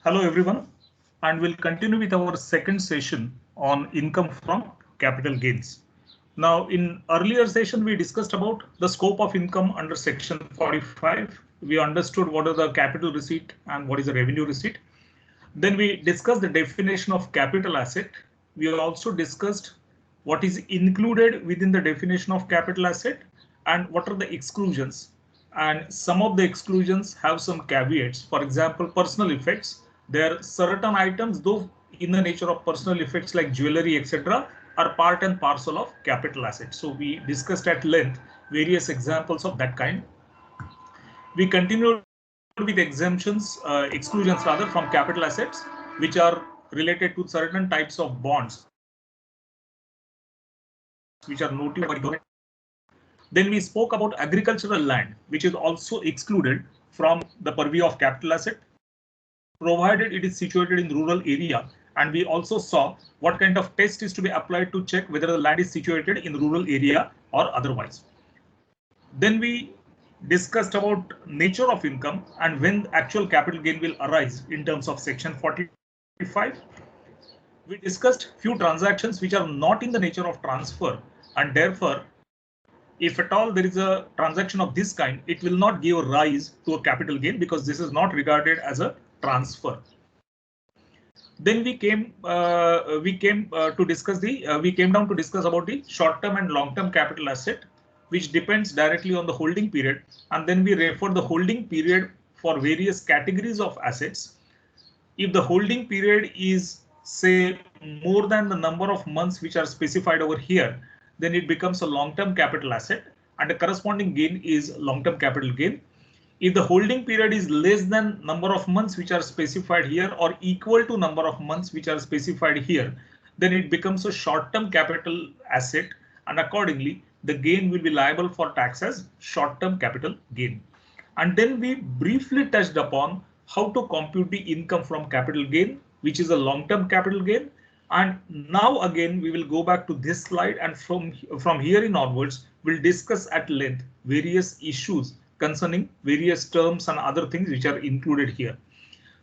Hello everyone, and we'll continue with our second session on income from capital gains. Now, in earlier session, we discussed about the scope of income under section 45. We understood what is the capital receipt and what is the revenue receipt. Then we discussed the definition of capital asset. We also discussed what is included within the definition of capital asset and what are the exclusions. And some of the exclusions have some caveats. For example, personal effects. There are certain items, though in the nature of personal effects like jewelry, etc., are part and parcel of capital assets. So we discussed at length various examples of that kind. We continued with exclusions rather from capital assets, which are related to certain types of bonds, which are noted by government. Then we spoke about agricultural land, which is also excluded from the purview of capital asset, provided it is situated in rural area. And we also saw what kind of test is to be applied to check whether the land is situated in rural area or otherwise. Then we discussed about nature of income and when actual capital gain will arise in terms of section 45. We discussed few transactions which are not in the nature of transfer, and therefore, if at all there is a transaction of this kind, it will not give rise to a capital gain because this is not regarded as a transfer. Then we came down to discuss about the short-term and long-term capital asset, which depends directly on the holding period. And then we refer the holding period for various categories of assets. If the holding period is, say, more than the number of months which are specified over here, then it becomes a long-term capital asset and the corresponding gain is long-term capital gain. If the holding period is less than number of months which are specified here or equal to number of months which are specified here, then it becomes a short-term capital asset, and accordingly the gain will be liable for tax as short-term capital gain. And then we briefly touched upon how to compute the income from capital gain, which is a long-term capital gain. And now again we will go back to this slide, and from here in onwards we'll discuss at length various issues concerning various terms and other things which are included here.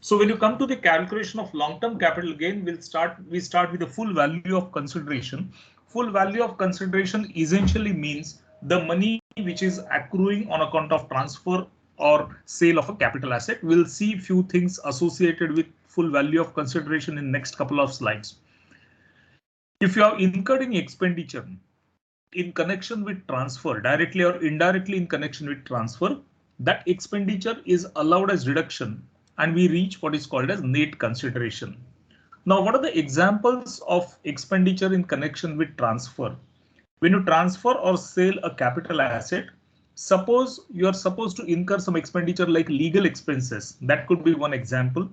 So when you come to the calculation of long-term capital gain, we start with the full value of consideration. Full value of consideration essentially means the money which is accruing on account of transfer or sale of a capital asset. We'll see few things associated with full value of consideration in next couple of slides. If you have incurred any expenditure in connection with transfer, directly or indirectly in connection with transfer, that expenditure is allowed as reduction and we reach what is called as net consideration. Now, what are the examples of expenditure in connection with transfer? When you transfer or sell a capital asset, suppose you are supposed to incur some expenditure like legal expenses. That could be one example.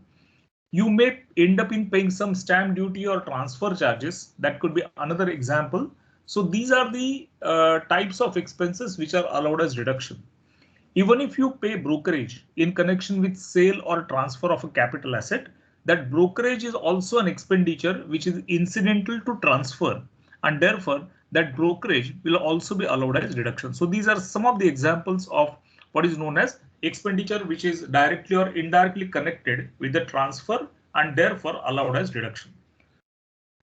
You may end up in paying some stamp duty or transfer charges. That could be another example. So these are the types of expenses which are allowed as reduction. Even if you pay brokerage in connection with sale or transfer of a capital asset, that brokerage is also an expenditure which is incidental to transfer, and therefore that brokerage will also be allowed as reduction. So these are some of the examples of what is known as expenditure which is directly or indirectly connected with the transfer and therefore allowed as reduction.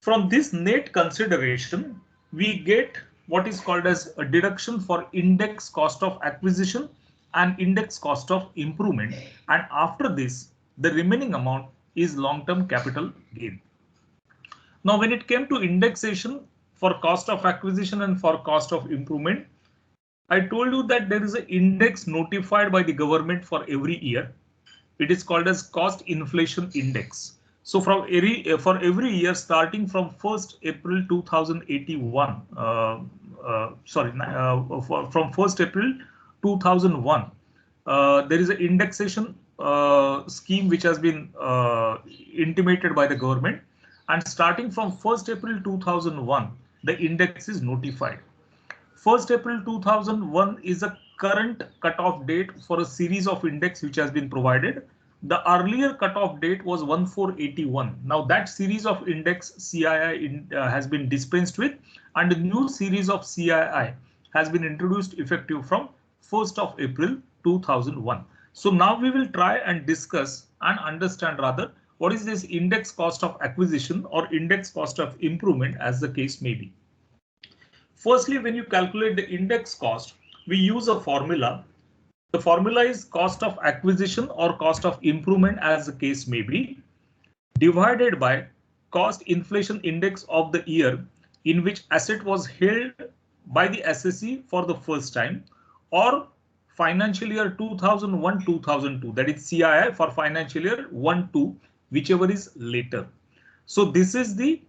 From this net consideration, we get what is called as a deduction for index cost of acquisition and index cost of improvement, and after this the remaining amount is long-term capital gain. Now when it came to indexation for cost of acquisition and for cost of improvement, I told you that there is an index notified by the government for every year. It is called as cost inflation index. So for every year starting from 1st April 2081, from 1st April 2001, there is an indexation scheme which has been intimated by the government, and starting from 1st April 2001, the index is notified. 1st April 2001 is a current cutoff date for a series of index which has been provided. The earlier cutoff date was 1481. Now that series of index CII has been dispensed with, and a new series of CII has been introduced effective from 1st of April 2001. So now we will try and discuss and understand rather what is this index cost of acquisition or index cost of improvement as the case may be. Firstly, when you calculate the index cost, we use a formula. The formula is cost of acquisition or cost of improvement as the case may be, divided by cost inflation index of the year in which asset was held by the assessee for the first time, or financial year 2001-2002, that is CII for financial year 1-2, whichever is later. So this is the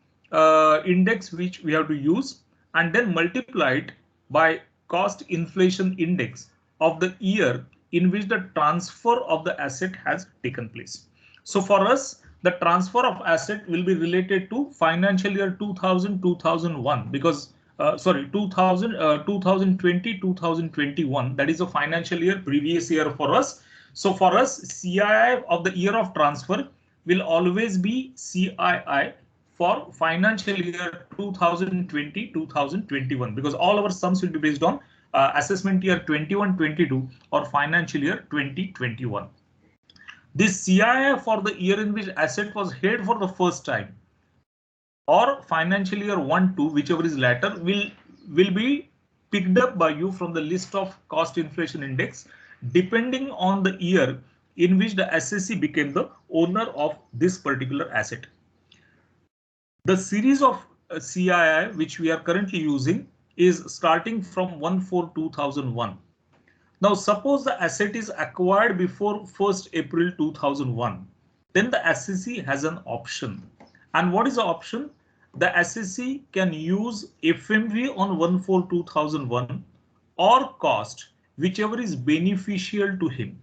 index which we have to use, and then multiply it by cost inflation index of the year in which the transfer of the asset has taken place. So for us, the transfer of asset will be related to financial year 2000-2001 because 2020-2021, that is a financial year previous year for us. So for us, CII of the year of transfer will always be CII for financial year 2020-2021 because all our sums will be based on assessment year 21-22 or financial year 2021. This CII for the year in which asset was held for the first time or financial year 1-2, whichever is later, will be picked up by you from the list of cost inflation index depending on the year in which the assessee became the owner of this particular asset. The series of CII which we are currently using is starting from 1/4/2001. Now suppose the asset is acquired before 1st April 2001. Then the assessee has an option. And what is the option? The assessee can use FMV on 1/4/2001 or cost, whichever is beneficial to him.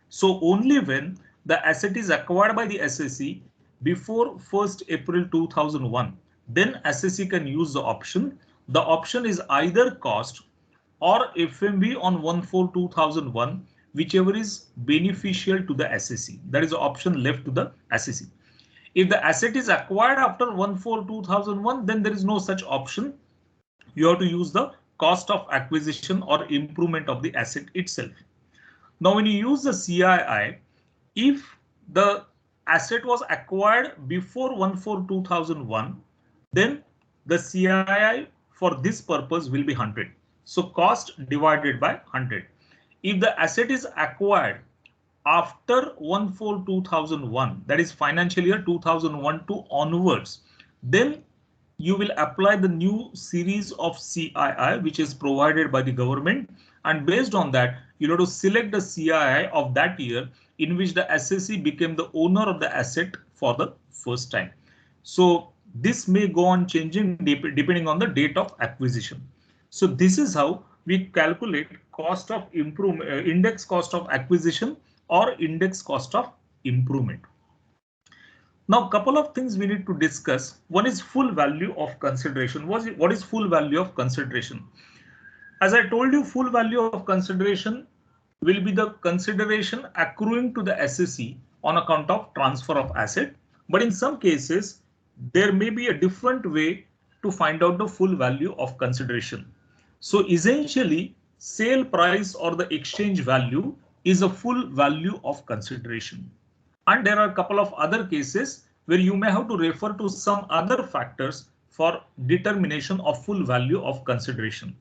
So only when the asset is acquired by the assessee before 1st April 2001, then assessee can use the option. The option is either cost or FMV on 1/4/2001, whichever is beneficial to the assessee. That is the option left to the assessee. If the asset is acquired after 1/4/2001, then there is no such option. You have to use the cost of acquisition or improvement of the asset itself. Now, when you use the CII, if the asset was acquired before 1/4/2001, then the CII for this purpose will be 100. So cost divided by 100. If the asset is acquired after 1/4/2001, that is financial year 2001 to onwards, then you will apply the new series of CII which is provided by the government, and based on that you have to select the CII of that year in which the assessee became the owner of the asset for the first time. So this may go on changing depending on the date of acquisition. So this is how we calculate cost of improvement, index cost of acquisition or index cost of improvement. Now, a couple of things we need to discuss. One is full value of consideration. What is full value of consideration? As I told you, full value of consideration will be the consideration accruing to the assessee on account of transfer of asset. But in some cases, there may be a different way to find out the full value of consideration. So essentially, sale price or the exchange value is a full value of consideration. And there are a couple of other cases where you may have to refer to some other factors for determination of full value of consideration.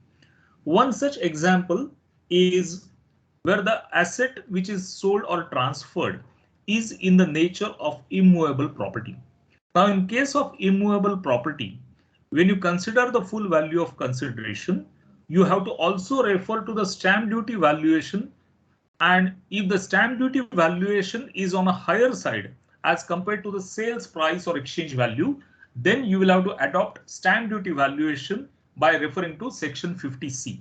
One such example is where the asset which is sold or transferred is in the nature of immovable property. Now, in case of immovable property, when you consider the full value of consideration, you have to also refer to the stamp duty valuation. And if the stamp duty valuation is on a higher side as compared to the sales price or exchange value, then you will have to adopt stamp duty valuation by referring to section 50C.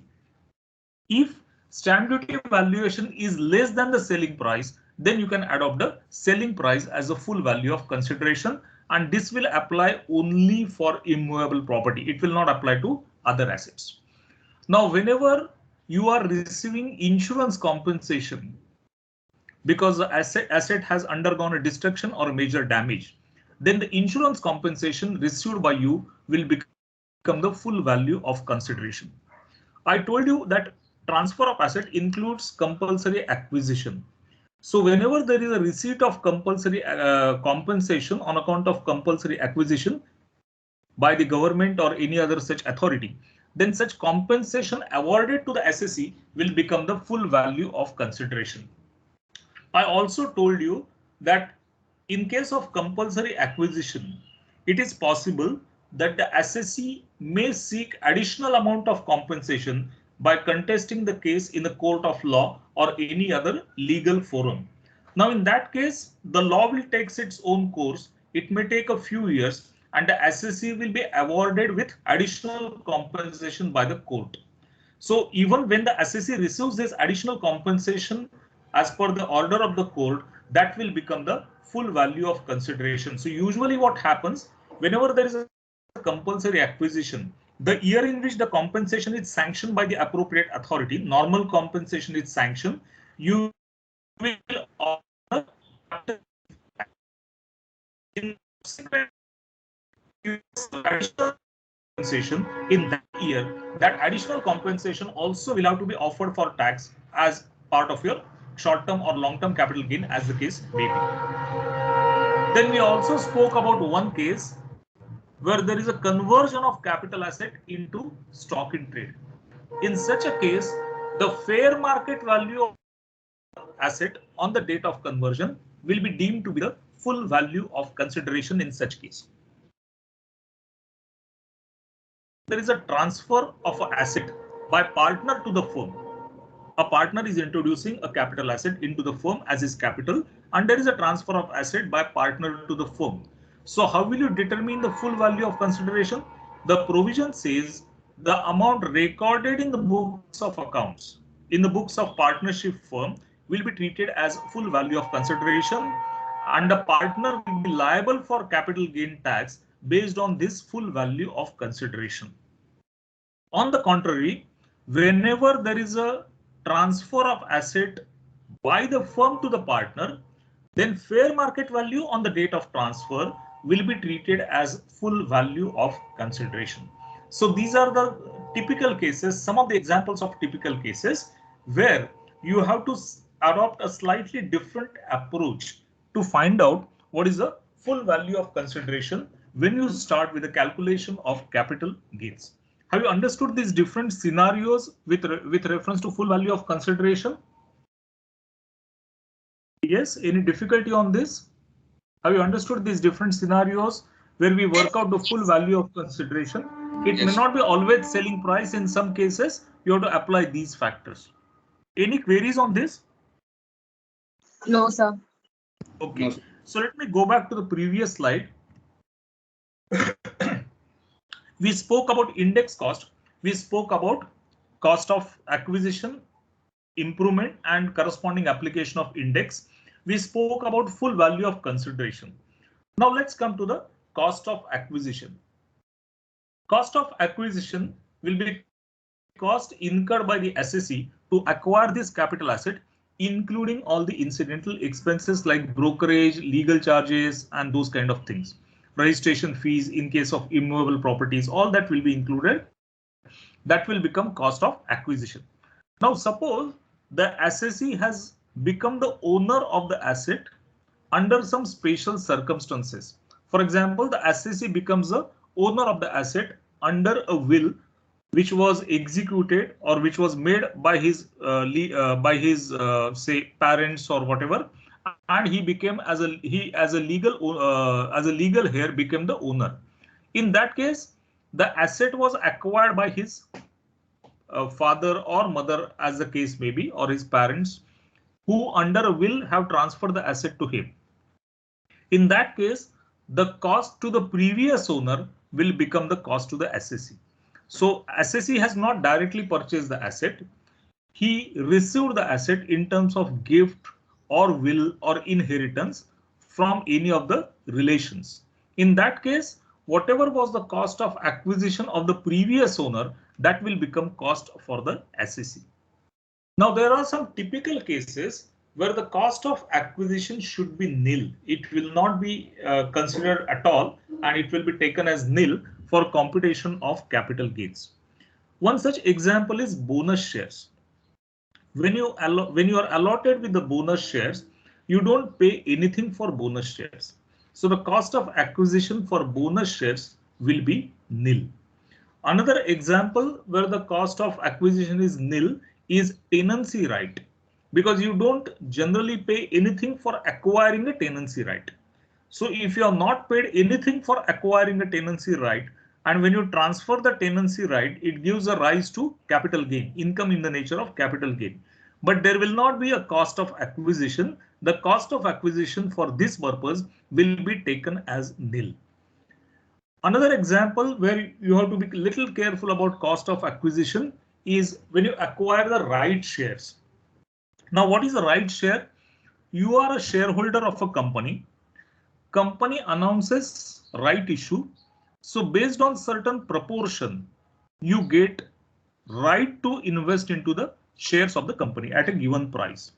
If stamp duty valuation is less than the selling price, then you can adopt the selling price as a full value of consideration, and this will apply only for immovable property. It will not apply to other assets. Now, whenever you are receiving insurance compensation because the asset has undergone a destruction or a major damage, then the insurance compensation received by you will become the full value of consideration. I told you that transfer of asset includes compulsory acquisition. So whenever there is a receipt of compulsory compensation on account of compulsory acquisition by the government or any other such authority, then such compensation awarded to the assessee will become the full value of consideration. I also told you that in case of compulsory acquisition, it is possible that the assessee may seek additional amount of compensation by contesting the case in the court of law or any other legal forum. Now, in that case, the law will take its own course. It may take a few years and the assessee will be awarded with additional compensation by the court. So even when the assessee receives this additional compensation as per the order of the court, that will become the full value of consideration. So usually what happens whenever there is a compulsory acquisition, the year in which the compensation is sanctioned by the appropriate authority, normal compensation is sanctioned, you will order in subsequent additional compensation in that year. That additional compensation also will have to be offered for tax as part of your short-term or long-term capital gain, as the case may be. Then we also spoke about one case where there is a conversion of capital asset into stock in trade. In such a case, the fair market value of asset on the date of conversion will be deemed to be the full value of consideration in such case. There is a transfer of an asset by partner to the firm. A partner is introducing a capital asset into the firm as his capital, and there is a transfer of asset by partner to the firm. So how will you determine the full value of consideration? The provision says the amount recorded in the books of accounts in the books of partnership firm will be treated as full value of consideration, and the partner will be liable for capital gain tax based on this full value of consideration. On the contrary, whenever there is a transfer of asset by the firm to the partner, then fair market value on the date of transfer will be treated as full value of consideration. So these are the typical cases, some of the examples of typical cases where you have to adopt a slightly different approach to find out what is the full value of consideration when you start with the calculation of capital gains. Have you understood these different scenarios with reference to full value of consideration? Yes, any difficulty on this? Have you understood these different scenarios where we work out the full value of consideration? It may not be always selling price. In some cases, you have to apply these factors. Any queries on this? No, sir. Okay, so let me go back to the previous slide. We spoke about index cost. We spoke about cost of acquisition, improvement, and corresponding application of index. We spoke about full value of consideration. Now let's come to the cost of acquisition. Cost of acquisition will be cost incurred by the assessee to acquire this capital asset, including all the incidental expenses like brokerage, legal charges, and those kind of things. Registration fees in case of immovable properties, all that will be included. That will become cost of acquisition. Now suppose the assessee has become the owner of the asset under some special circumstances. For example, the assessee becomes the owner of the asset under a will which was executed or which was made by his say parents or whatever, and he became as a legal heir became the owner. In that case, the asset was acquired by his father or mother, as the case may be, or his parents, who under a will have transferred the asset to him. In that case, the cost to the previous owner will become the cost to the assessee. So assessee has not directly purchased the asset. He received the asset in terms of gift or will or inheritance from any of the relations. In that case, whatever was the cost of acquisition of the previous owner, that will become cost for the assessee. Now there are some typical cases where the cost of acquisition should be nil. It will not be considered at all, and it will be taken as nil for computation of capital gains. One such example is bonus shares. when you are allotted with the bonus shares, you don't pay anything for bonus shares. So the cost of acquisition for bonus shares will be nil. Another example where the cost of acquisition is nil is tenancy right, because you don't generally pay anything for acquiring a tenancy right. So if you have not paid anything for acquiring a tenancy right, and when you transfer the tenancy right, it gives a rise to capital gain, income in the nature of capital gain. But there will not be a cost of acquisition. The cost of acquisition for this purpose will be taken as nil. Another example where you have to be a little careful about cost of acquisition is when you acquire the right shares. Now, what is a right share? You are a shareholder of a company. Company announces right issue. So based on certain proportion, you get right to invest into the shares of the company at a given price.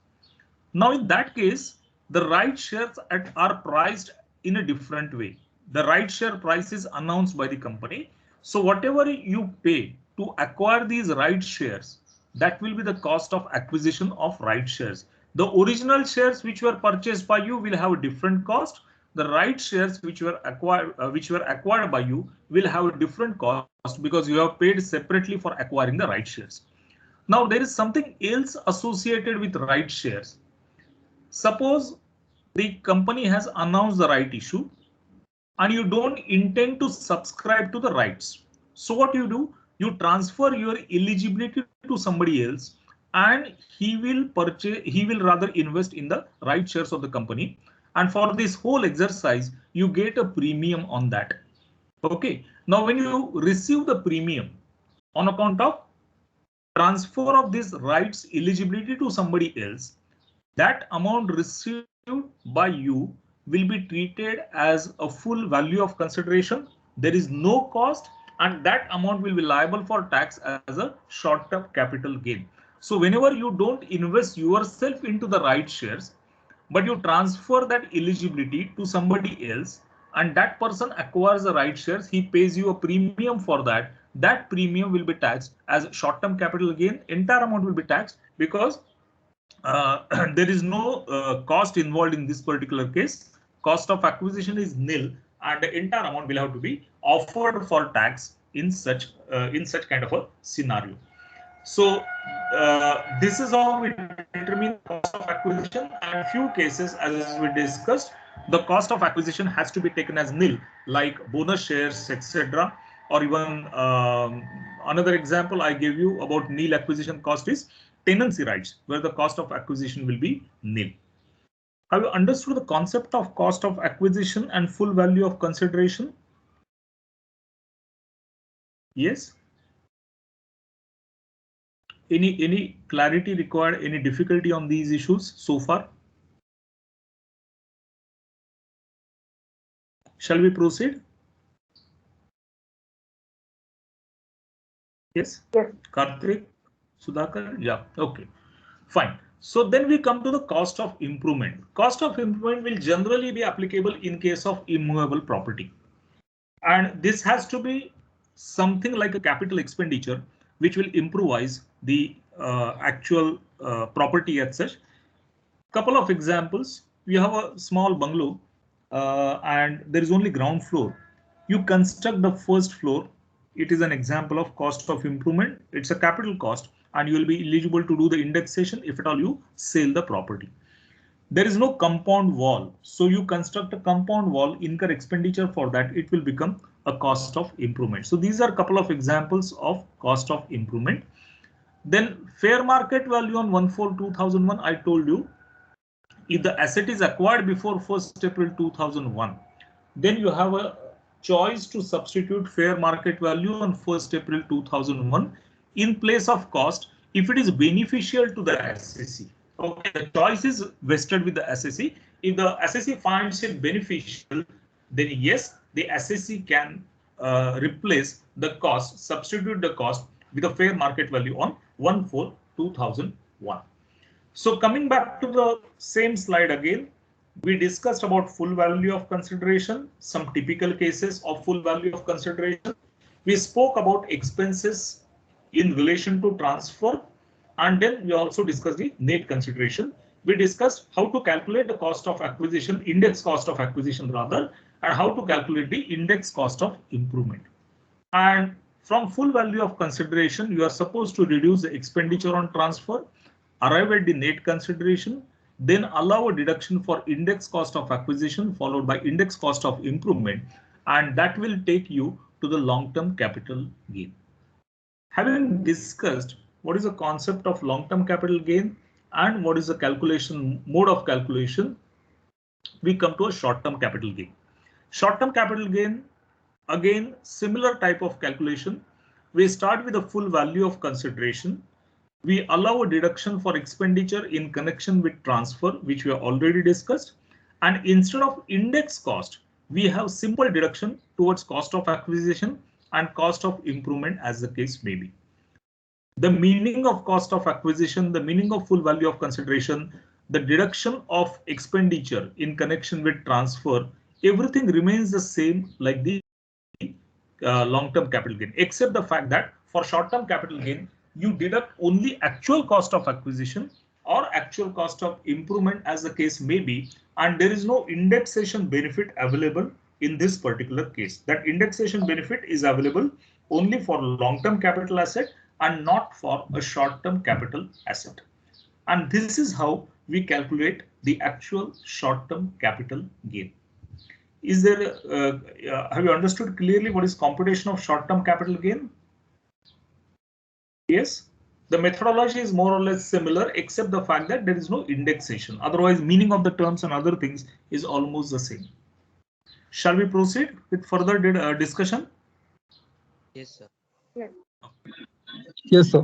Now, in that case, the right shares are priced in a different way. The right share price is announced by the company. So whatever you pay to acquire these right shares, that will be the cost of acquisition of right shares. The original shares which were purchased by you will have a different cost. The right shares which were acquired by you will have a different cost because you have paid separately for acquiring the right shares. Now there is something else associated with right shares. Suppose the company has announced the right issue and you don't intend to subscribe to the rights. So what you do, you transfer your eligibility to somebody else and he will rather invest in the right shares of the company. And for this whole exercise, you get a premium on that. Okay. Now, when you receive the premium on account of transfer of this rights eligibility to somebody else, that amount received by you will be treated as a full value of consideration. There is no cost and that amount will be liable for tax as a short-term capital gain. So whenever you don't invest yourself into the right shares, but you transfer that eligibility to somebody else and that person acquires the right shares, he pays you a premium for that. That premium will be taxed as short-term capital gain. Entire amount will be taxed because there is no cost involved in this particular case. Cost of acquisition is nil and the entire amount will have to be offered for tax in such kind of a scenario. So this is how we determine cost of acquisition, and few cases as we discussed, the cost of acquisition has to be taken as nil, like bonus shares, etc. Or even another example I gave you about nil acquisition cost is tenancy rights, where the cost of acquisition will be nil. Have you understood the concept of cost of acquisition and full value of consideration? Yes. Any clarity required? Any difficulty on these issues so far? Shall we proceed? Yes. Yes. Karthik, Sudhakar? Yeah. Okay. Fine. So then we come to the cost of improvement. Cost of improvement will generally be applicable in case of immovable property. And this has to be something like a capital expenditure, which will improvise the actual property as such. Couple of examples. You have a small bungalow and there is only ground floor. You construct the first floor. It is an example of cost of improvement. It's a capital cost and you will be eligible to do the indexation if at all you sell the property. There is no compound wall. So you construct a compound wall, incur expenditure for that. It will become a cost of improvement. So these are a couple of examples of cost of improvement. Then fair market value on 1/4/2001, I told you, if the asset is acquired before 1st April 2001, then you have a choice to substitute fair market value on 1st April 2001 in place of cost if it is beneficial to the assessee. Okay, the choice is vested with the assessee. If the assessee finds it beneficial, then yes, the assessee can replace the cost, substitute the cost with a fair market value on 1/4/2001. So coming back to the same slide again, we discussed about full value of consideration, some typical cases of full value of consideration. We spoke about expenses in relation to transfer, And then we also discussed the net consideration. We discussed how to calculate the cost of acquisition, index cost of acquisition rather, and how to calculate the index cost of improvement. And from full value of consideration, you are supposed to reduce the expenditure on transfer, arrive at the net consideration, then allow a deduction for index cost of acquisition followed by index cost of improvement, and that will take you to the long-term capital gain. Having discussed what is the concept of long-term capital gain and what is the calculation mode of calculation, we come to a short-term capital gain. Short-term capital gain, again, similar type of calculation. We start with the full value of consideration. We allow a deduction for expenditure in connection with transfer, which we have already discussed. And instead of index cost, we have simple deduction towards cost of acquisition and cost of improvement as the case may be. The meaning of cost of acquisition, the meaning of full value of consideration, the deduction of expenditure in connection with transfer, everything remains the same like the long-term capital gain, except the fact that for short-term capital gain, you deduct only actual cost of acquisition or actual cost of improvement as the case may be, and there is no indexation benefit available in this particular case. That indexation benefit is available only for long-term capital asset and not for a short-term capital asset. And this is how we calculate the actual short-term capital gain. Is there, have you understood clearly what is computation of short-term capital gain? Yes, the methodology is more or less similar, except the fact that there is no indexation. Otherwise, meaning of the terms and other things is almost the same. Shall we proceed with further discussion? Yes, sir. Yes, sir.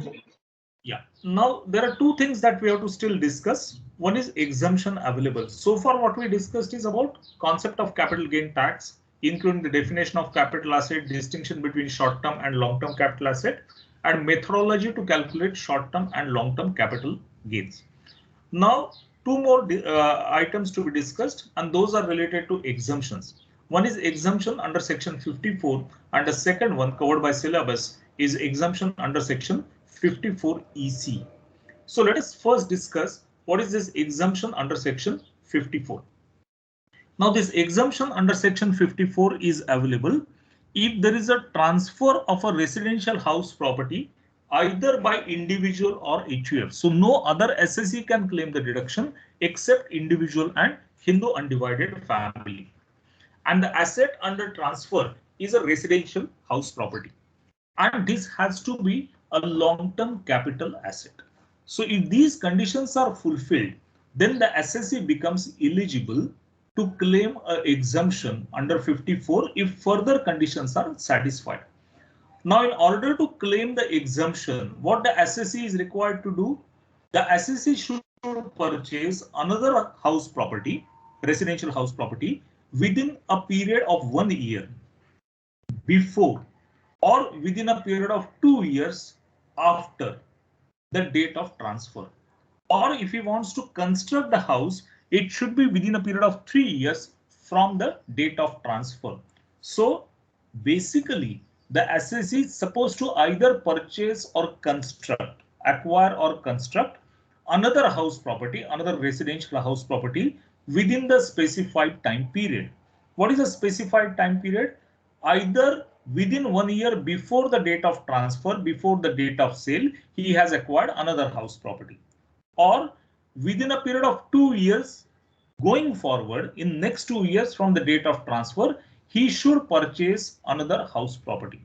Yeah, now there are two things that we have to still discuss. One is exemption available. So far what we discussed is about concept of capital gain tax, including the definition of capital asset, distinction between short-term and long-term capital asset, and methodology to calculate short-term and long-term capital gains. Now, two more items to be discussed, and those are related to exemptions. One is exemption under section 54, and the second one covered by syllabus is exemption under section 54 EC. So let us first discuss what is this exemption under section 54. Now this exemption under section 54 is available if there is a transfer of a residential house property either by individual or HUF. So no other SSE can claim the deduction except individual and Hindu undivided family. And the asset under transfer is a residential house property. And this has to be a long-term capital asset. So if these conditions are fulfilled, then the SSE becomes eligible to claim an exemption under 54 if further conditions are satisfied. Now, in order to claim the exemption, what the SSE is required to do, the SSE should purchase another house property, residential house property, within a period of 1 year before or within a period of 2 years after the date of transfer. Or if he wants to construct the house, it should be within a period of 3 years from the date of transfer. So basically, the SSE is supposed to either purchase or construct, acquire or construct another house property, another residential house property within the specified time period. What is the specified time period? Either within 1 year before the date of transfer, before the date of sale, he has acquired another house property, or within a period of 2 years going forward, in next 2 years from the date of transfer, he should purchase another house property,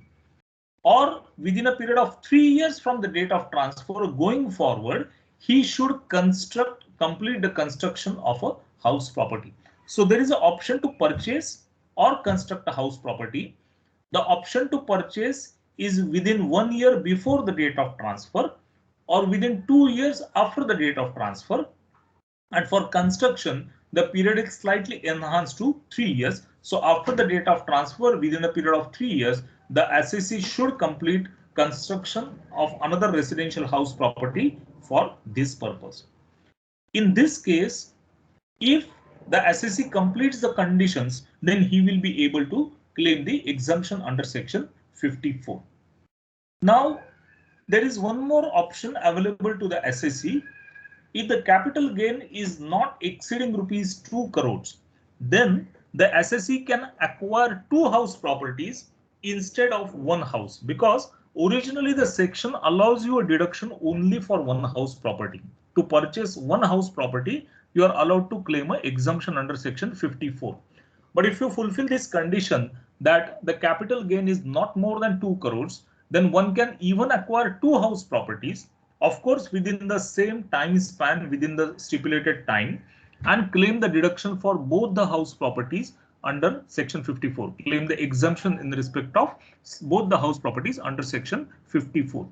or within a period of 3 years from the date of transfer going forward, he should complete the construction of a house property. So there is an option to purchase or construct a house property. The option to purchase is within 1 year before the date of transfer or within 2 years after the date of transfer. And for construction, the period is slightly enhanced to 3 years. So after the date of transfer, within a period of 3 years, the SSE should complete construction of another residential house property for this purpose. In this case, if the SSE completes the conditions, then he will be able to claim the exemption under section 54. Now, there is one more option available to the SSE. If the capital gain is not exceeding rupees 2 crores, then the SSE can acquire 2 house properties instead of 1 house, because originally the section allows you a deduction only for 1 house property. To purchase 1 house property, you are allowed to claim an exemption under section 54. But if you fulfill this condition that the capital gain is not more than 2 crores, then one can even acquire 2 house properties, of course within the same time span within the stipulated time, and claim the deduction for both the house properties under section 54. Claim the exemption in respect of both the house properties under section 54.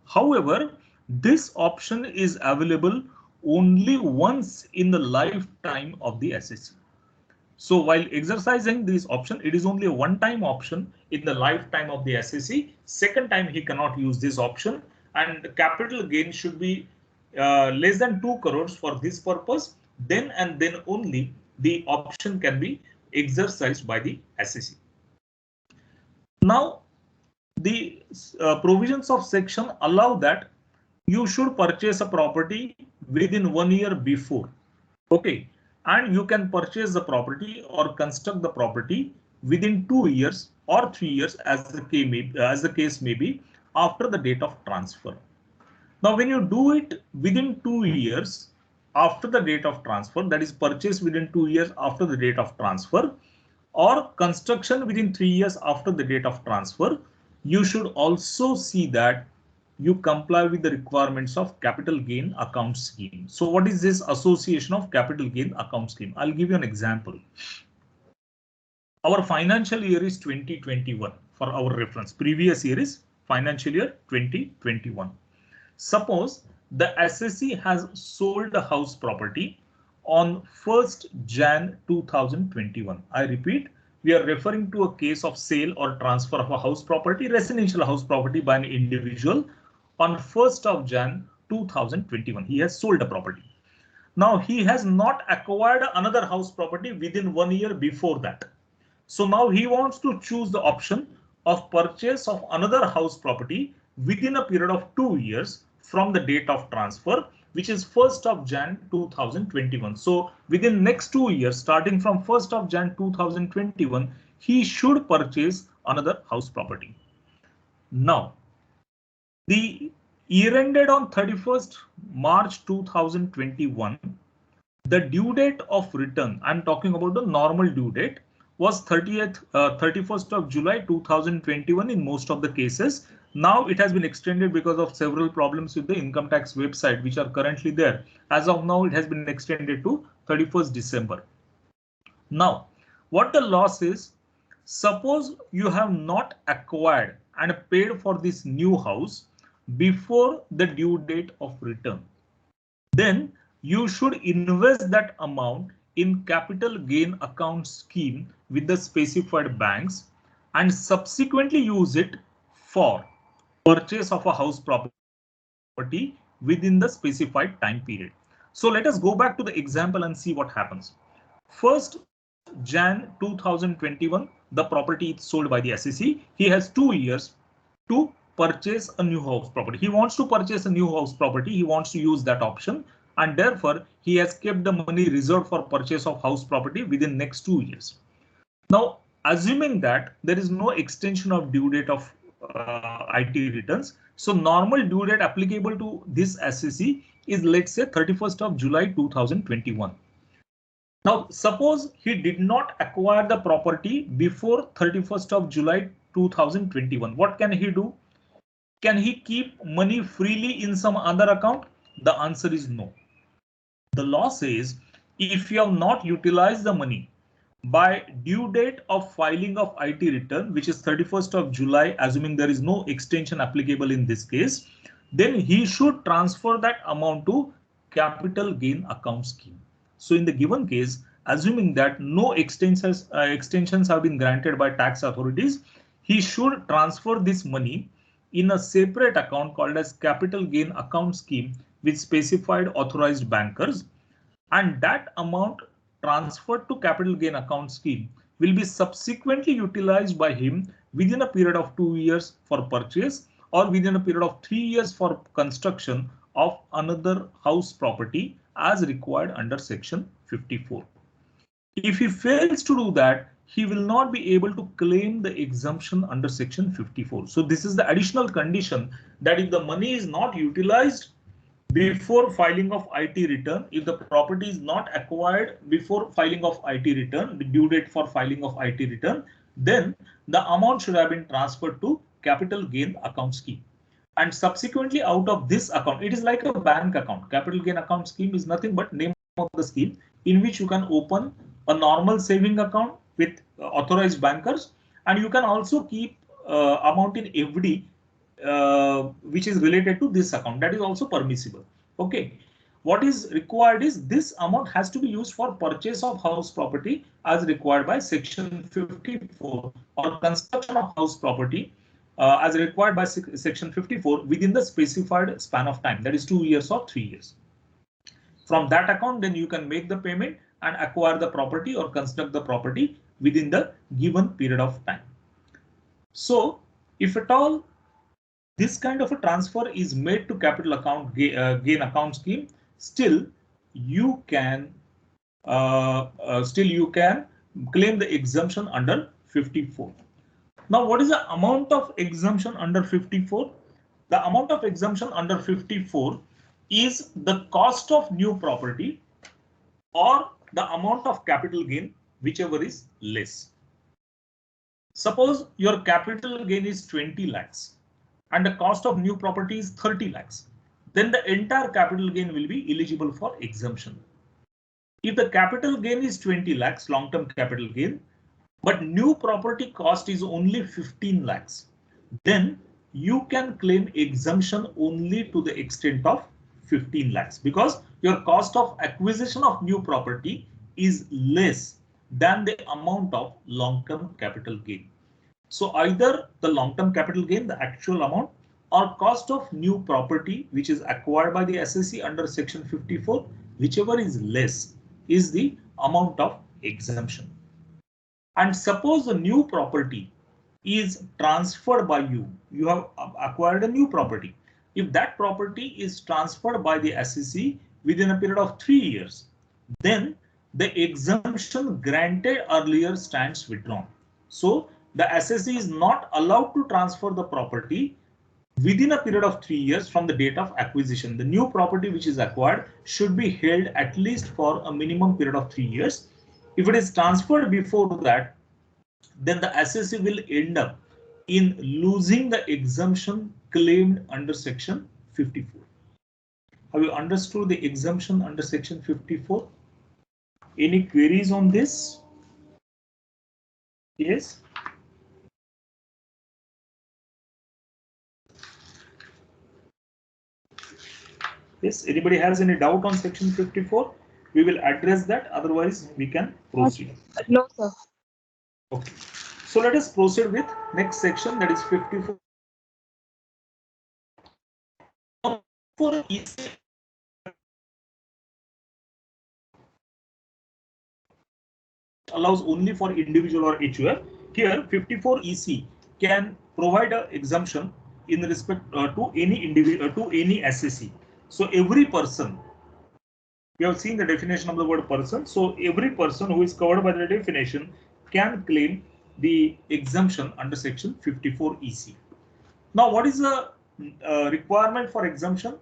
However, this option is available only once in the lifetime of the SSE. So while exercising this option, it is only a one-time option in the lifetime of the SSE. Second time he cannot use this option, and the capital gain should be less than 2 crores for this purpose. Then and then only the option can be exercised by the SSE. Now, the provisions of section allow that you should purchase a property within 1 year before. Okay. And you can purchase the property or construct the property within 2 years or 3 years as the case may be after the date of transfer. Now, when you do it within 2 years after the date of transfer, that is purchase within 2 years after the date of transfer, or construction within 3 years after the date of transfer, you should also see that you comply with the requirements of capital gain account scheme. So what is this association of capital gain account scheme? I'll give you an example. Our financial year is 2021 for our reference. Previous year is financial year 2021. Suppose the SSE has sold a house property on 1st Jan 2021. I repeat, we are referring to a case of sale or transfer of a house property, residential house property by an individual on 1st of Jan 2021. He has sold a property. Now he has not acquired another house property within 1 year before that. So now he wants to choose the option of purchase of another house property within a period of 2 years from the date of transfer, which is 1st of Jan 2021. So within next 2 years, starting from 1st of Jan 2021, he should purchase another house property. Now, the year ended on 31st March 2021. The due date of return, I'm talking about the normal due date, was 31st of July 2021 in most of the cases. Now it has been extended because of several problems with the income tax website which are currently there. As of now, it has been extended to 31st December. Now, what the law says, suppose you have not acquired and paid for this new house before the due date of return, then you should invest that amount in capital gain account scheme with the specified banks and subsequently use it for purchase of a house property within the specified time period. So let us go back to the example and see what happens. 1st Jan 2021, the property is sold by the SSE. He has 2 years to purchase a new house property. He wants to purchase a new house property. He wants to use that option, and therefore he has kept the money reserved for purchase of house property within next 2 years. Now, assuming that there is no extension of due date of IT returns, so normal due date applicable to this SSE is, let's say, 31st of July 2021. Now, suppose he did not acquire the property before 31st of July 2021. What can he do? Can he keep money freely in some other account? The answer is no. The law says if you have not utilized the money by due date of filing of IT return, which is 31st of July, assuming there is no extension applicable in this case, then he should transfer that amount to capital gain account scheme. So in the given case, assuming that no extensions have been granted by tax authorities, he should transfer this money in a separate account called as capital gain account scheme with specified authorized bankers, and that amount transferred to capital gain account scheme will be subsequently utilized by him within a period of 2 years for purchase or within a period of 3 years for construction of another house property as required under section 54. If he fails to do that, he will not be able to claim the exemption under section 54. So this is the additional condition that if the money is not utilized before filing of IT return, if the property is not acquired before filing of IT return, the due date for filing of IT return, then the amount should have been transferred to capital gain account scheme. And subsequently out of this account, it is like a bank account. Capital gain account scheme is nothing but name of the scheme in which you can open a normal saving account with authorized bankers, and you can also keep amount in FD which is related to this account. That is also permissible. Okay. What is required is this amount has to be used for purchase of house property as required by section 54 or construction of house property as required by section 54 within the specified span of time, that is 2 years or 3 years. From that account, then you can make the payment and acquire the property or construct the property within the given period of time. So if at all this kind of a transfer is made to capital account gain account scheme, still you can claim the exemption under 54. Now, what is the amount of exemption under 54? The amount of exemption under 54 is the cost of new property or the amount of capital gain, whichever is less. Suppose your capital gain is 20 lakhs and the cost of new property is 30 lakhs. Then the entire capital gain will be eligible for exemption. If the capital gain is 20 lakhs, long-term capital gain, but new property cost is only 15 lakhs, then you can claim exemption only to the extent of 15 lakhs because your cost of acquisition of new property is less than the amount of long-term capital gain. So either the long-term capital gain, the actual amount, or cost of new property which is acquired by the SSE under section 54, whichever is less is the amount of exemption. And suppose the new property is transferred by you. You have acquired a new property. If that property is transferred by the SSE within a period of 3 years, then the exemption granted earlier stands withdrawn. So the SSE is not allowed to transfer the property within a period of 3 years from the date of acquisition. The new property which is acquired should be held at least for a minimum period of 3 years. If it is transferred before that, then the SSE will end up in losing the exemption claimed under section 54. Have you understood the exemption under section 54? Any queries on this? Yes. Yes, anybody has any doubt on section 54? We will address that, otherwise we can proceed. No, sir. Okay, so let us proceed with next section, that is 54. For EC allows only for individual or HUF. Here 54 EC can provide an exemption in respect to any individual to any SSE. So every person, we have seen the definition of the word person. So every person who is covered by the definition can claim the exemption under section 54 EC. Now, what is the requirement for exemption?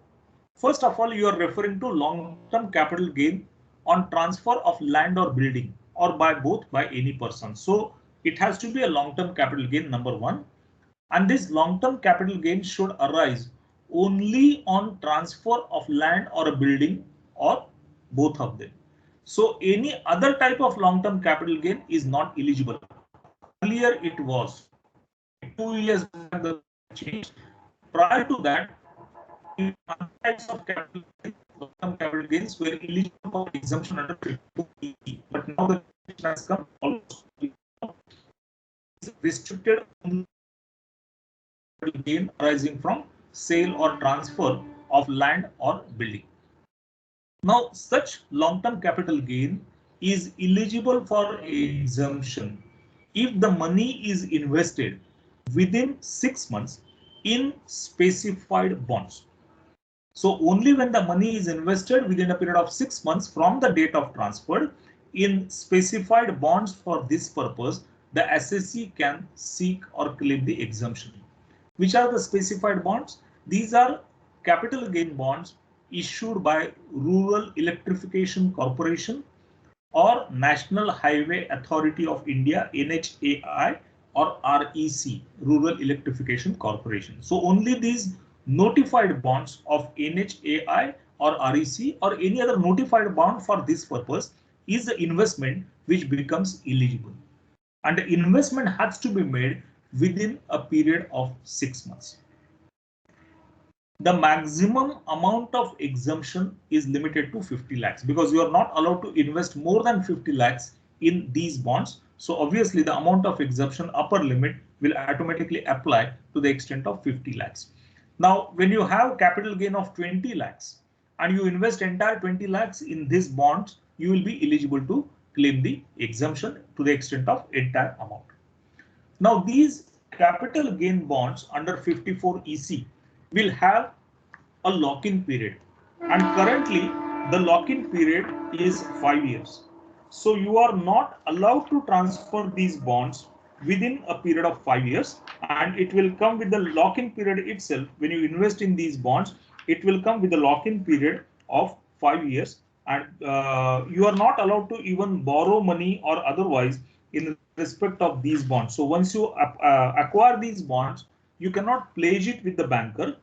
First of all, you are referring to long-term capital gain on transfer of land or building, or by both by any person. So it has to be a long-term capital gain, number one. And this long-term capital gain should arise only on transfer of land or a building or both of them. So any other type of long-term capital gain is not eligible. Earlier it was 2 years back the change. Prior to that, other types of long-term capital gains were eligible for exemption under 54E. But now the has come also restricted only gain arising from sale or transfer of land or building. Now, such long-term capital gain is eligible for exemption if the money is invested within 6 months in specified bonds. So only when the money is invested within a period of 6 months from the date of transfer in specified bonds for this purpose, the assessee can seek or claim the exemption. Which are the specified bonds? These are capital gain bonds issued by Rural Electrification Corporation or National Highway Authority of India, NHAI, or REC, Rural Electrification Corporation. So only these notified bonds of NHAI or REC or any other notified bond for this purpose is the investment which becomes eligible. And the investment has to be made within a period of 6 months. The maximum amount of exemption is limited to 50 lakhs because you are not allowed to invest more than 50 lakhs in these bonds. So obviously the amount of exemption upper limit will automatically apply to the extent of 50 lakhs. Now, when you have capital gain of 20 lakhs and you invest entire 20 lakhs in these bonds, you will be eligible to claim the exemption to the extent of entire amount. Now, these capital gain bonds under 54 EC will have a lock-in period, and currently the lock-in period is 5 years. So you are not allowed to transfer these bonds within a period of 5 years, and it will come with the lock-in period itself. When you invest in these bonds, it will come with the lock-in period of 5 years, and you are not allowed to even borrow money or otherwise in respect of these bonds. So once you acquire these bonds, you cannot pledge it with the banker.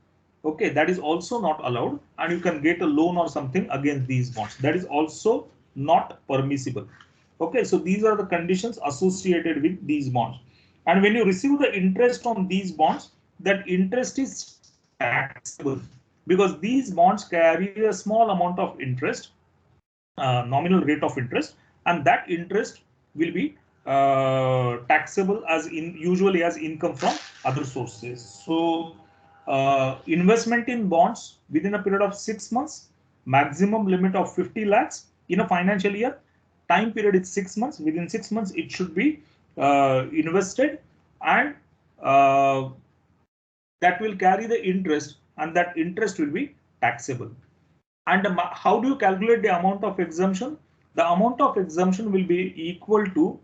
Okay, that is also not allowed, and you can get a loan or something against these bonds. That is also not permissible. Okay, so these are the conditions associated with these bonds. And when you receive the interest on these bonds, that interest is taxable because these bonds carry a small amount of interest, nominal rate of interest, and that interest will be taxable as usually as income from other sources. So investment in bonds within a period of 6 months, maximum limit of 50 lakhs in a financial year, time period is 6 months. Within 6 months it should be invested, and that will carry the interest, and that interest will be taxable. And how do you calculate the amount of exemption? The amount of exemption will be equal to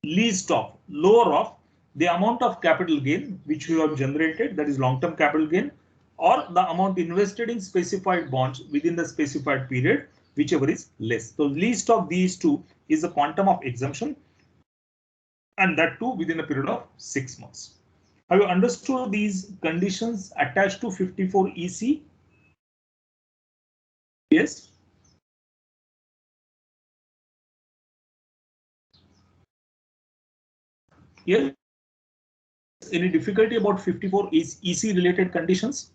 least of, lower of the amount of capital gain which you have generated, that is long-term capital gain, or the amount invested in specified bonds within the specified period, whichever is less. So least of these two is the quantum of exemption, and that too within a period of 6 months. Have you understood these conditions attached to 54 EC? Yes. Yes. Any difficulty about 54 EC related conditions?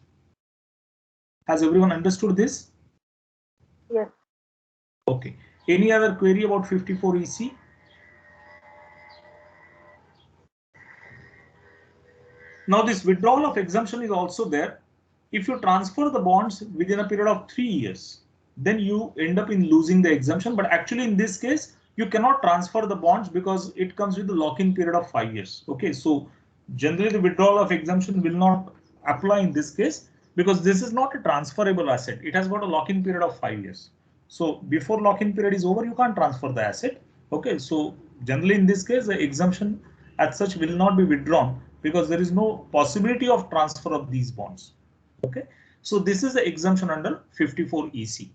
Has everyone understood this? Yes. Okay. Any other query about 54 EC? Now this withdrawal of exemption is also there. If you transfer the bonds within a period of 3 years, then you end up in losing the exemption. But actually in this case, you cannot transfer the bonds because it comes with the lock-in period of 5 years. Okay, so generally the withdrawal of exemption will not apply in this case because this is not a transferable asset. It has got a lock-in period of 5 years. So before lock-in period is over, you can't transfer the asset. Okay, so generally in this case, the exemption as such will not be withdrawn because there is no possibility of transfer of these bonds. Okay, so this is the exemption under 54 EC.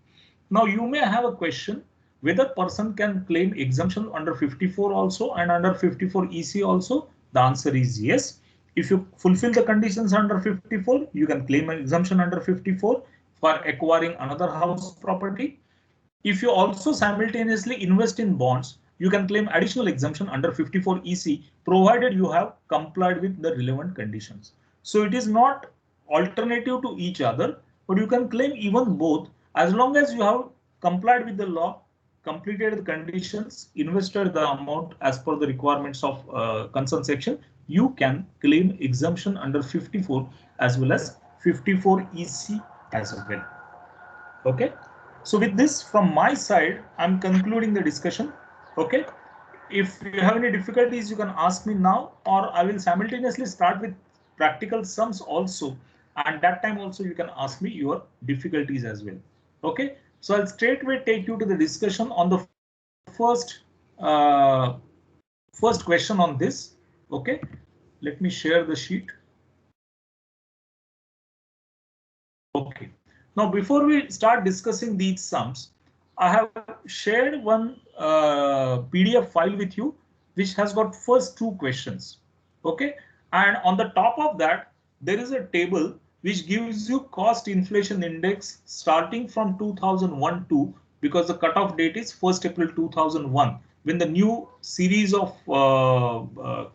Now you may have a question whether person can claim exemption under 54 also and under 54 EC also. The answer is yes. If you fulfill the conditions under 54, you can claim an exemption under 54 for acquiring another house property. If you also simultaneously invest in bonds, you can claim additional exemption under 54 EC provided you have complied with the relevant conditions. So it is not alternative to each other, but you can claim even both as long as you have complied with the law, completed the conditions, invested the amount as per the requirements of concerned section. You can claim exemption under 54 as well as 54 EC as well. Okay. So with this from my side, I'm concluding the discussion. Okay. If you have any difficulties, you can ask me now, or I will simultaneously start with practical sums also, and that time also you can ask me your difficulties as well. Okay, so I'll straightway take you to the discussion on the first question on this. Okay, let me share the sheet. Okay, now before we start discussing these sums, I have shared one PDF file with you which has got first two questions. Okay, and on the top of that there is a table which gives you cost inflation index starting from 2001 because the cutoff date is 1st April 2001 when the new series of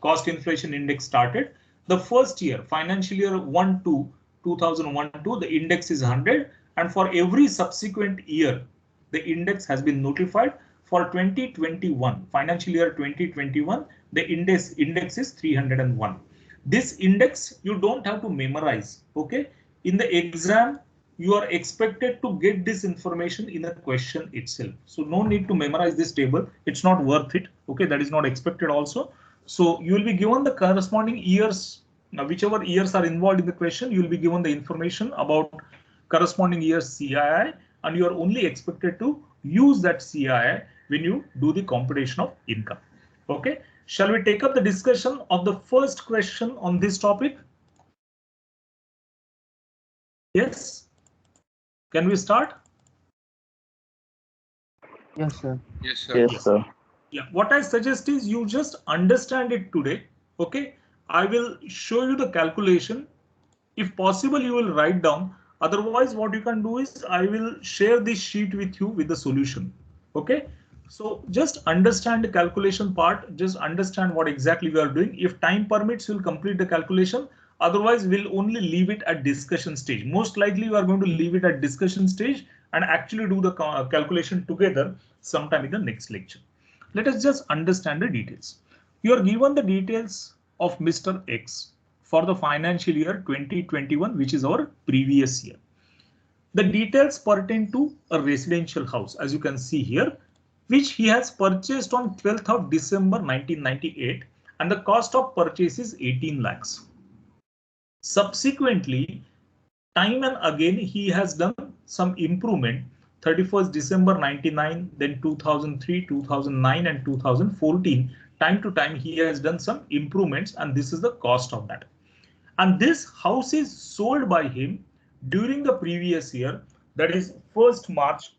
cost inflation index started. The first year, financial year 2001-2, the index is 100, and for every subsequent year, the index has been notified. For 2021, financial year 2021, the index is 301. This index you don't have to memorize. Okay, in the exam you are expected to get this information in the question itself. So no need to memorize this table. It's not worth it. Okay, that is not expected also. So you will be given the corresponding years. Now, whichever years are involved in the question, you will be given the information about corresponding year's CII, and you are only expected to use that CII when you do the computation of income. Okay, shall we take up the discussion of the first question on this topic? Yes. Can we start? Yes, sir. Yes, sir. Yes, sir. Yeah, what I suggest is you just understand it today. Okay, I will show you the calculation. If possible, you will write down. Otherwise, what you can do is I will share this sheet with you with the solution. Okay, so just understand the calculation part. Just understand what exactly we are doing. If time permits, you'll complete the calculation. Otherwise, we'll only leave it at discussion stage. Most likely, you are going to leave it at discussion stage and actually do the calculation together sometime in the next lecture. Let us just understand the details. You are given the details of Mr. X for the financial year 2021, which is our previous year. The details pertain to a residential house, as you can see here, which he has purchased on 12th of December 1998, and the cost of purchase is 18 lakhs. Subsequently, time and again he has done some improvement. 31st December 99, then 2003, 2009 and 2014. Time to time he has done some improvements, and this is the cost of that. And this house is sold by him during the previous year, that is 1st March.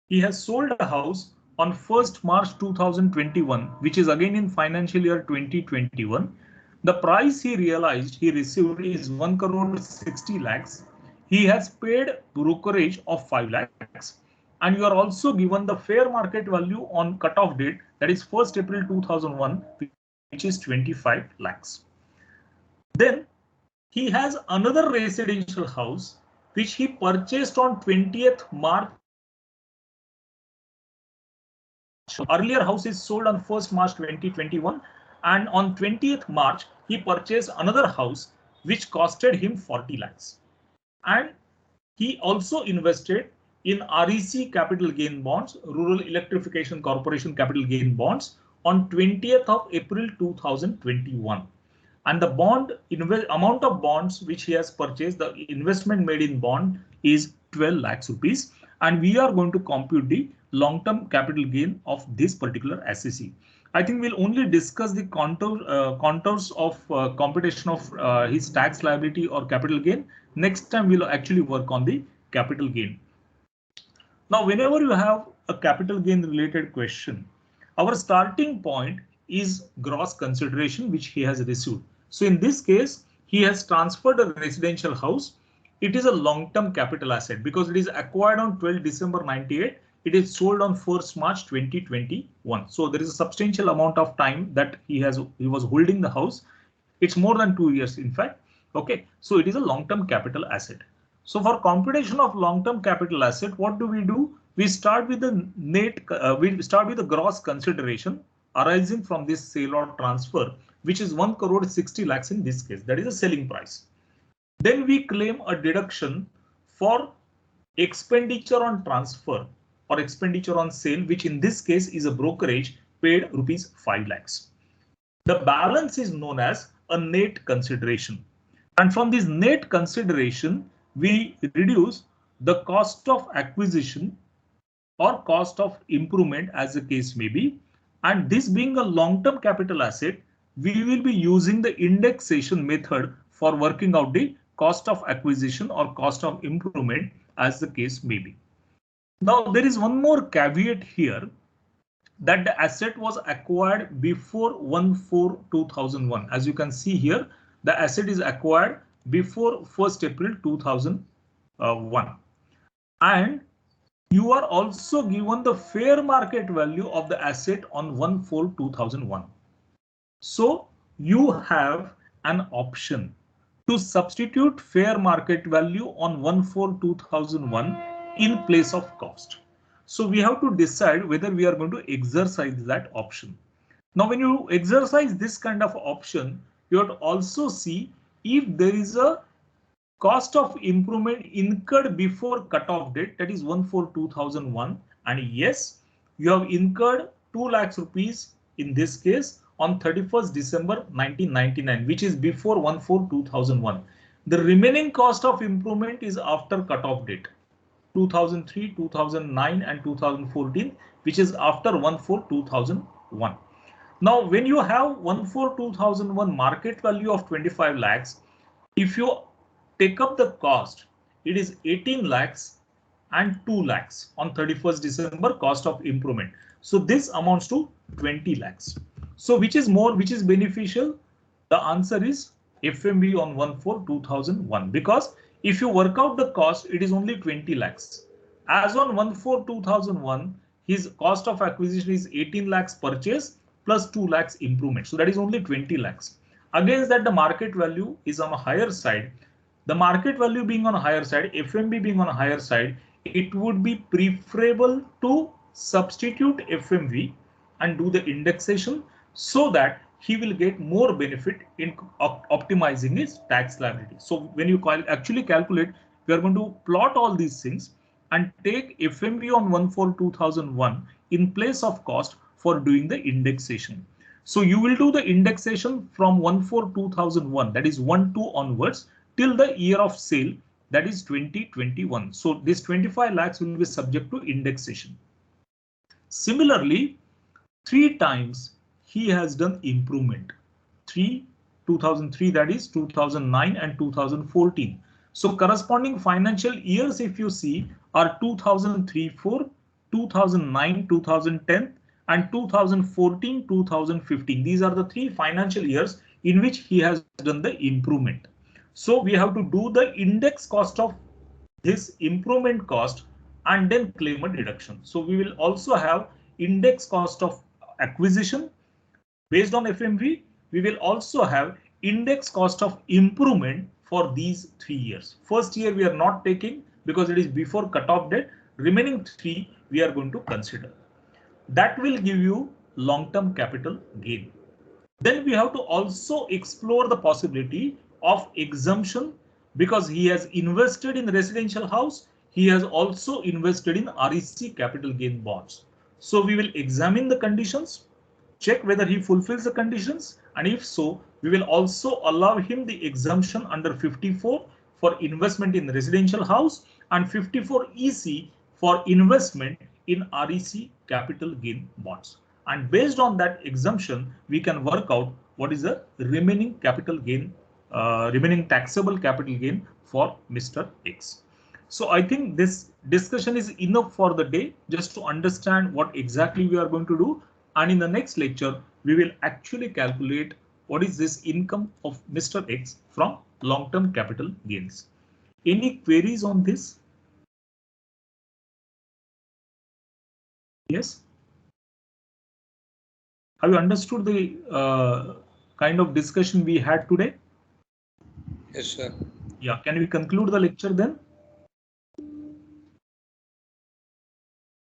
He has sold a house on 1st March 2021, which is again in financial year 2021. The price he received is 1 crore 60 lakhs. He has paid brokerage of 5 lakhs. And you are also given the fair market value on cutoff date, that is 1st April 2001, which is 25 lakhs. Then he has another residential house which he purchased on 20th March. Earlier house is sold on 1st March 2021, and on 20th March he purchased another house which costed him 40 lakhs. And he also invested in REC capital gain bonds, Rural Electrification Corporation capital gain bonds, on 20th of April 2021. And the bond amount of bonds which he has purchased, the investment made in bond is 12 lakhs rupees. And we are going to compute the long-term capital gain of this particular SEC. I think we'll only discuss the contours of computation of his tax liability or capital gain. Next time we'll actually work on the capital gain. Now, whenever you have a capital gain related question, our starting point is gross consideration which he has received. So in this case, he has transferred a residential house. It is a long-term capital asset because it is acquired on 12 December 98. It is sold on 1st March 2021. So there is a substantial amount of time that he was holding the house. It's more than 2 years, in fact. Okay, so it is a long-term capital asset. So for computation of long-term capital asset, what do? We start with the we start with the gross consideration arising from this sale or transfer, which is 1 crore 60 lakhs in this case. That is the selling price. Then we claim a deduction for expenditure on transfer or expenditure on sale, which in this case is a brokerage paid rupees 5 lakhs. The balance is known as a net consideration. And from this net consideration, we reduce the cost of acquisition or cost of improvement as the case may be. And this being a long-term capital asset, we will be using the indexation method for working out the cost of acquisition or cost of improvement as the case may be. Now, there is one more caveat here, that the asset was acquired before 1/4/2001. As you can see here, the asset is acquired before 1st April 2001. And you are also given the fair market value of the asset on 1/4/2001. So you have an option to substitute fair market value on 1/4/2001 in place of cost. So we have to decide whether we are going to exercise that option. Now, when you exercise this kind of option, you have to also see if there is a cost of improvement incurred before cutoff date, that is 1/4/2001. And yes, you have incurred 2 lakhs rupees in this case on 31st December 1999, which is before 1/4/2001. The remaining cost of improvement is after cutoff date 2003, 2009 and 2014, which is after 1/4/2001. Now, when you have 1/4/2001 market value of 25 lakhs, if you take up the cost, it is 18 lakhs and 2 lakhs on 31st December cost of improvement. So this amounts to 20 lakhs. So which is more, which is beneficial? The answer is FMV on 1/4/2001, because if you work out the cost, it is only 20 lakhs. As on 1/4/2001, his cost of acquisition is 18 lakhs purchase plus 2 lakhs improvement. So that is only 20 lakhs. Against that, the market value is on a higher side. The market value being on a higher side, FMV being on a higher side, it would be preferable to substitute FMV and do the indexation so that he will get more benefit in optimizing his tax liability. So when you actually calculate, we are going to plot all these things and take FMV on 1/4/2001 in place of cost for doing the indexation. So you will do the indexation from 1/4/2001, that is 1/2 onwards, till the year of sale, that is 2021. So this 25 lakhs will be subject to indexation. Similarly, 3 times he has done improvement. 2003, that is 2009 and 2014. So corresponding financial years, if you see, are 2003-4, 2009-2010 and 2014-2015. These are the 3 financial years in which he has done the improvement. So we have to do the index cost of this improvement cost and then claim a deduction. So we will also have index cost of acquisition based on FMV. We will also have index cost of improvement for these 3 years. First year we are not taking because it is before cutoff date. Remaining 3 we are going to consider. That will give you long-term capital gain. Then we have to also explore the possibility of exemption, because he has invested in residential house. He has also invested in REC capital gain bonds. So we will examine the conditions, check whether he fulfills the conditions, and if so, we will also allow him the exemption under 54 for investment in residential house and 54 EC for investment in REC capital gain bonds. And based on that exemption, we can work out what is the remaining capital gain, remaining taxable capital gain for Mr. X. So I think this discussion is enough for the day, just to understand what exactly we are going to do. And in the next lecture, we will actually calculate what is this income of Mr. X from long-term capital gains. Any queries on this? Yes. Have you understood the kind of discussion we had today? Yes, sir. Yeah, can we conclude the lecture then?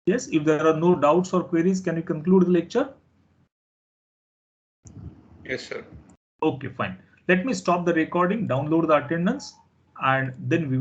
Yes, if there are no doubts or queries, can we conclude the lecture? Yes, sir. Okay, fine. Let me stop the recording, download the attendance, and then we will